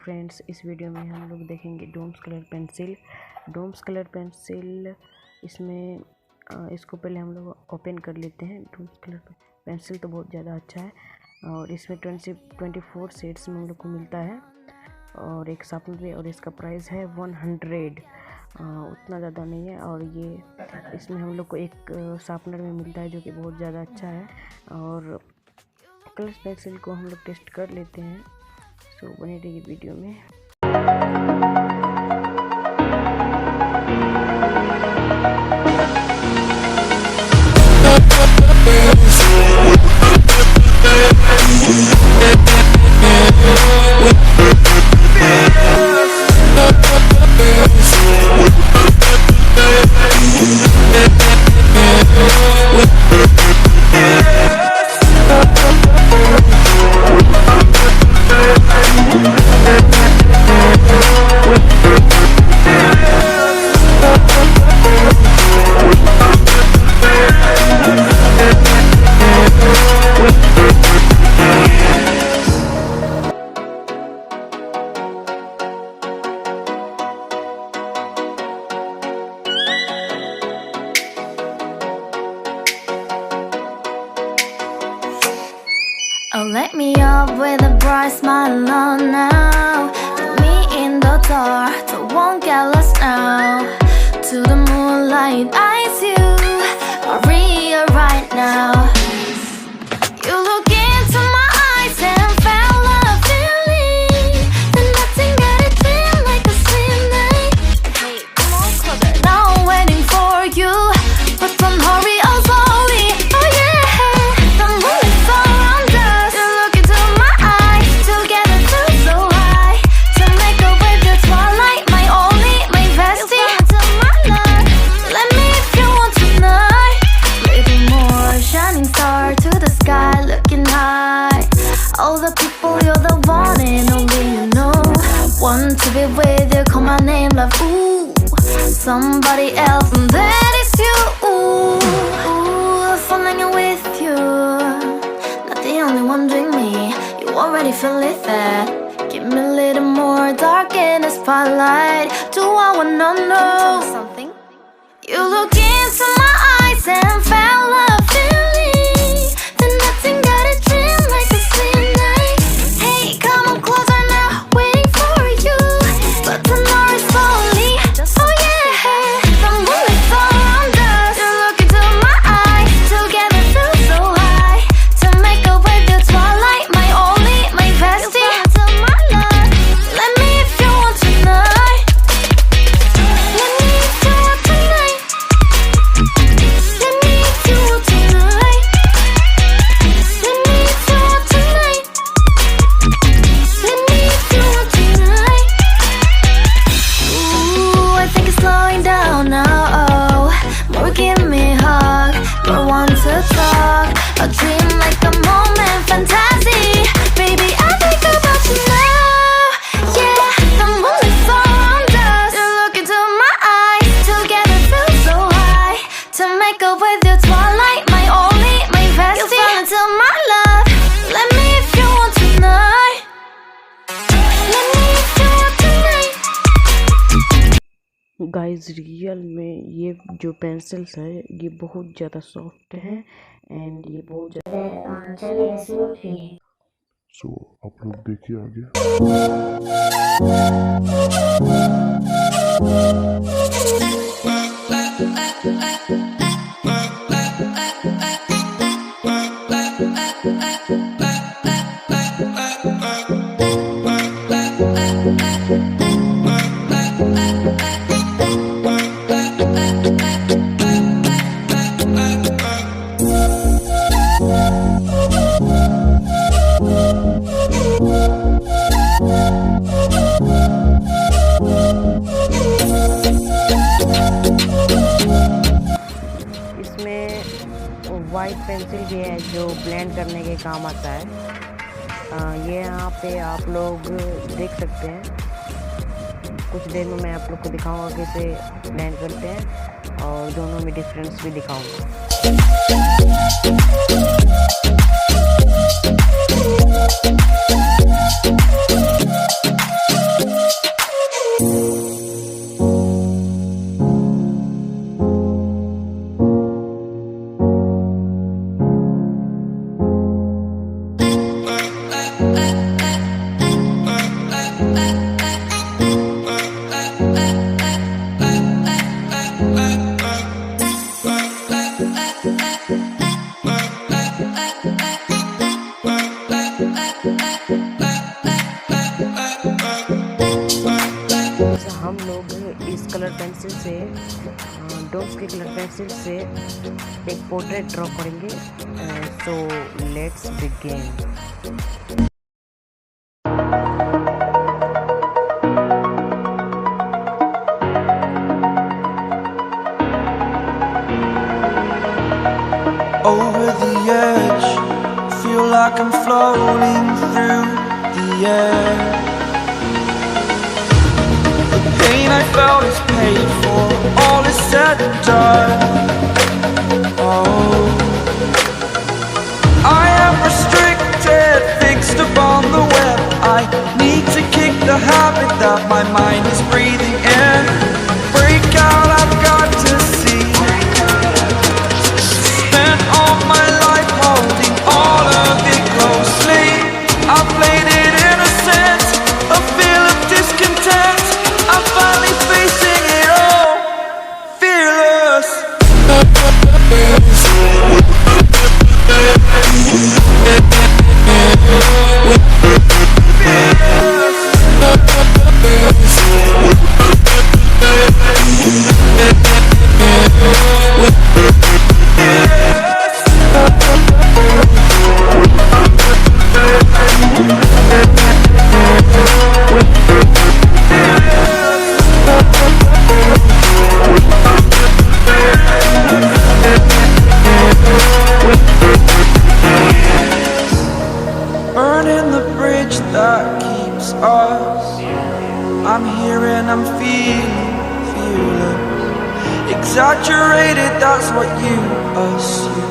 Friends, इस video में हम लोग देखेंगे Doms colour pencil. Doms colour pencil इसमें इसको पहले हम लोग ओपन कर लेते हैं। डोम्स कलर पेंसिल तो बहुत ज़्यादा अच्छा है और इसमें 24 शेड्स में हम लोग को मिलता है और एक शार्पनर भी, और इसका प्राइस है 100। उतना ज़्यादा नहीं है। और ये इसमें हम लोग को एक शार्पनर में मिलता है जो कि बहुत ज़्यादा अच्छा है। और कलर पेंसिल को हम लोग टेस्ट कर लेते हैं, सो बने रहिए वीडियो में। Oh, let me up with a bright smile on now. Put me in the dark, don't won't get lost now. To the moonlight, eyes you, Maria right now. You look into my eyes and felt a feeling. Then nothing got it feel like a slim night. Hey, come on closer. Now I'm waiting for you, but don't hurry, oh slowly. Oh yeah, the moon is surround us. You look into my eyes, together feel so high. To make a way the twilight, my only, my bestie. Into my life, let me if you want tonight. Little more shining star to the sky, looking high. All the people, you're the one and only you know. Want to be with you, call my name, love. Ooh, somebody else, and that is you. Ooh, falling in with you. Not the only one doing me. You already feel it there. Give me a little more dark in the spotlight. Do I wanna know something? You look into my eyes and felt a feeling. Then nothing got a dream like a slim night. Hey, come on closer now, waiting for you. But the night is slowly. Oh yeah, the moon is surround us. You look into my eyes, together feel so high. To make a way the twilight, my only, my bestie. Into my life, let me if you want tonight. Let me if you want tonight. Let me if you want tonight. Let me if you want tonight. Let me if you want tonight. Ooh, I think it's slowing down now. Oh, more give me a hug, more want to talk. A dream like a moment, fantasy. Baby, I think about you now. Yeah, the moon is surround us. You look into my eyes, together feel so high. To make a way the twilight, my only, my bestie. You fall into my love. Let me if you want tonight. Let me if you want tonight. Guys, real में ये जो pencils है ये बहुत ज़्यादा soft है and ये बहुत ज़्यादा सो आप लोग देखिए आगे। इसमें वाइट पेंसिल भी है जो ब्लेंड करने के काम आता है। ये यहाँ पे आप लोग देख सकते हैं। कुछ देर में मैं आप लोग को दिखाऊंगा कैसे ब्लेंड करते हैं और दोनों में डिफरेंस भी दिखाऊंगा। हम लोग इस कलर पेंसिल से डॉग्स के कलर पेंसिल से एक पोर्ट्रेट ड्रॉ करेंगे। So let's begin. Over the edge, feel like I'm floating through the air. The pain I felt is paid for, all is said and done. Oh, I am restricted, fixed upon the web. I need to kick the habit that my mind is breathing in. Break out, I've got to see. Spent all my life holding all of it closely. I played it innocent, a feel of discontent. I'm finally facing it all, fearless. Burning the bridge that keeps us. I'm here and I'm feeling fearless. Exaggerated, that's what you assume.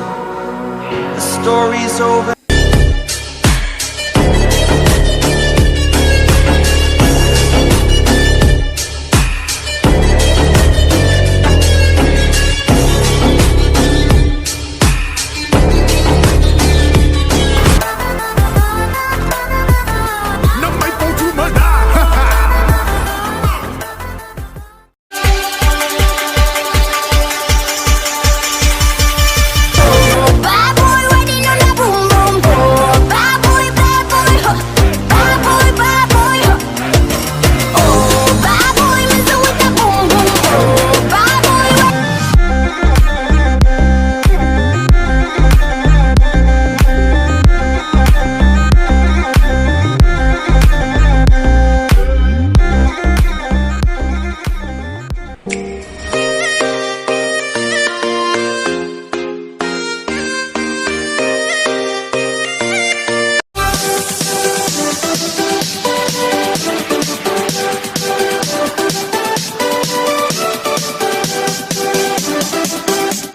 The story's over.